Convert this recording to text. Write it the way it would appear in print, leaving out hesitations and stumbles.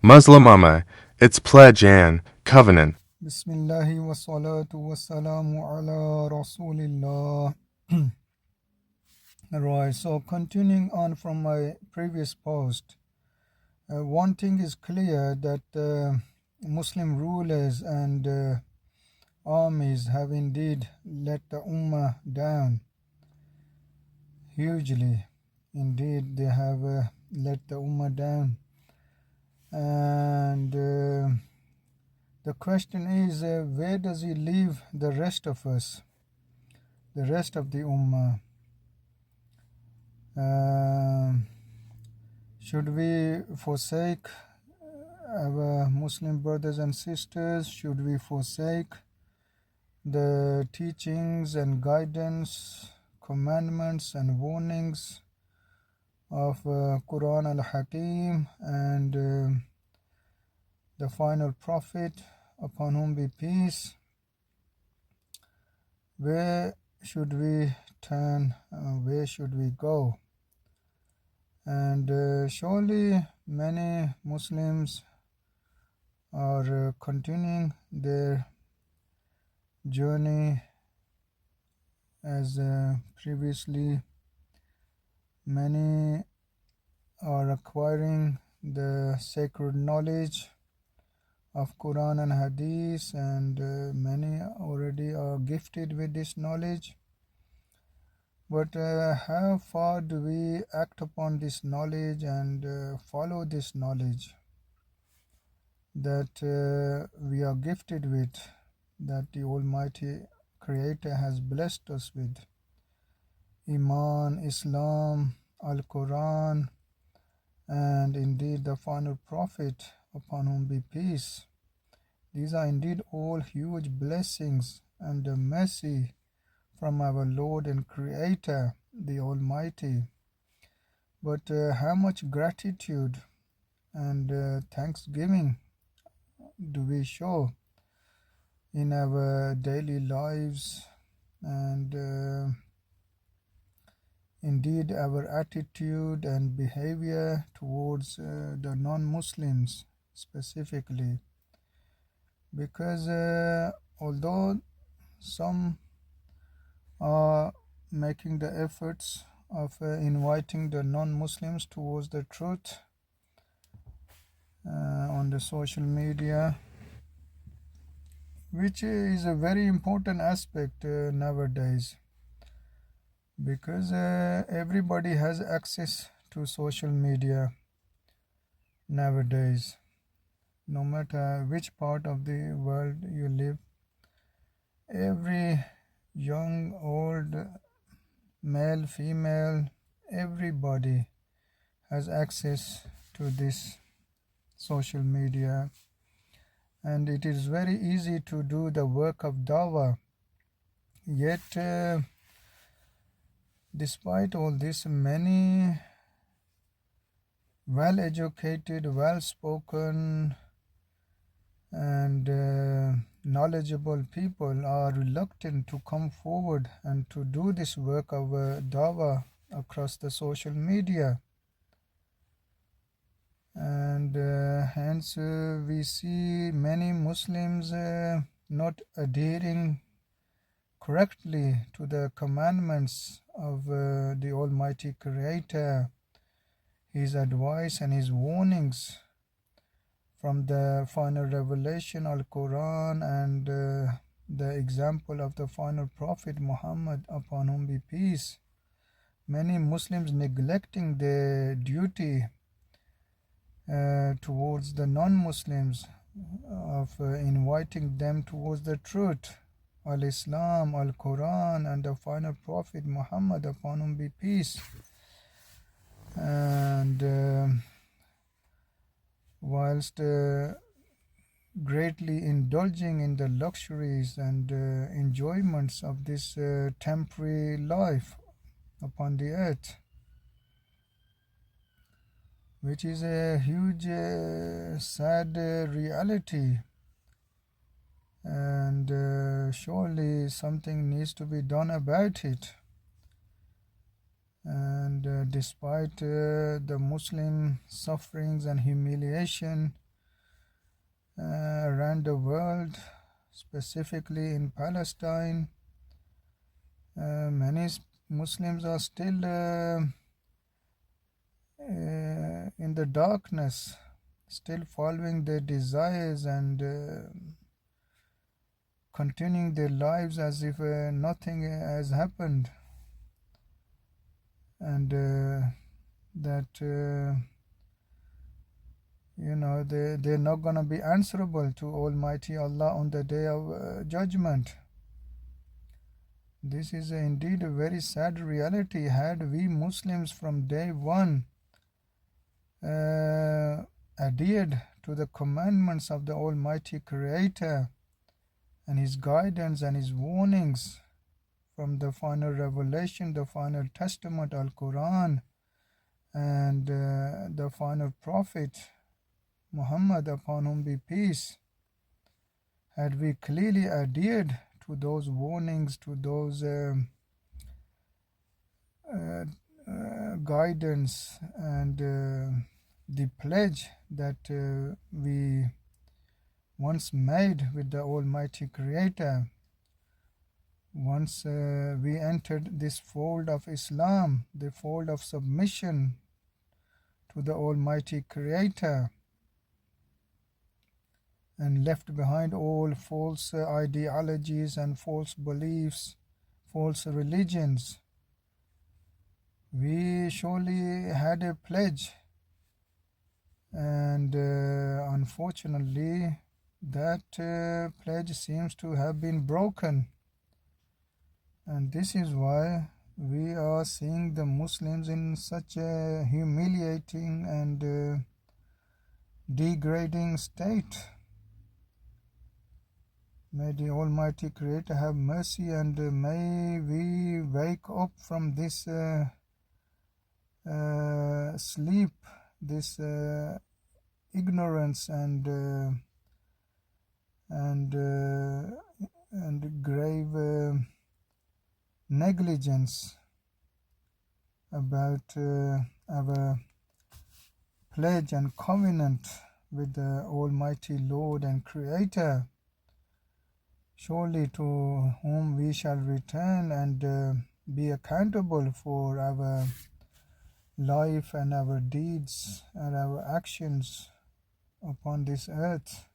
Muslim Ummah, its pledge and covenant. Bismillahi wa salatu wa salamu ala Rasulillah. Right, so continuing on from my previous post, one thing is clear that Muslim rulers and armies have indeed let the Ummah down hugely. Indeed, they have let the Ummah down. And the question is, where does he leave the rest of us, the rest of the Ummah? Should we forsake our Muslim brothers and sisters? Should we forsake the teachings and guidance, commandments and warnings of Quran al-Hakim and the final prophet, upon whom be peace? Where should we turn? Where should we go? And surely many Muslims are continuing their journey as previously. Many are acquiring the sacred knowledge of Quran and Hadith, and many already are gifted with this knowledge. But how far do we act upon this knowledge and follow this knowledge that we are gifted with, that the Almighty Creator has blessed us with? Iman, Islam, Al-Quran, and indeed the final prophet, upon whom be peace. These are indeed all huge blessings and a mercy from our Lord and Creator, the Almighty. But how much gratitude and thanksgiving do we show in our daily lives, and indeed our attitude and behavior towards the non-Muslims specifically? Because although some are making the efforts of inviting the non-Muslims towards the truth on the social media, which is a very important aspect nowadays, because everybody has access to social media nowadays, no matter which part of the world you live. Every young, old, male, female, everybody has access to this social media, and it is very easy to do the work of dawah. Yet despite all this, many well-educated, well-spoken and knowledgeable people are reluctant to come forward and to do this work of dawah across the social media. And hence we see many Muslims not adhering correctly to the commandments of the Almighty Creator, His advice and His warnings from the final revelation, Al-Quran, and the example of the final Prophet Muhammad, upon whom be peace. Many Muslims neglecting their duty towards the non-Muslims of inviting them towards the truth, Al-Islam, Al-Quran, and the final Prophet Muhammad, upon whom be peace. And whilst greatly indulging in the luxuries and enjoyments of this temporary life upon the earth, which is a huge sad reality, and surely something needs to be done about it. And despite the Muslim sufferings and humiliation around the world, specifically in Palestine. Many Muslims are still in the darkness, still following their desires and continuing their lives as if nothing has happened, and that they're not going to be answerable to Almighty Allah on the day of judgment. This is indeed a very sad reality. Had we Muslims from day one adhered to the commandments of the Almighty Creator and His guidance and His warnings from the final revelation, the final testament, Al-Quran, and the final prophet, Muhammad, upon whom be peace, had we clearly adhered to those warnings, to those guidance and the pledge that we once made with the Almighty Creator, once we entered this fold of Islam, the fold of submission to the Almighty Creator, and left behind all false ideologies and false beliefs, false religions, we surely had a pledge, and unfortunately that pledge seems to have been broken. And this is why we are seeing the Muslims in such a humiliating and degrading state. May the Almighty Creator have mercy, and may we wake up from this sleep, this ignorance and grave negligence about our pledge and covenant with the Almighty Lord and Creator, surely to whom we shall return and be accountable for our life and our deeds and our actions upon this earth.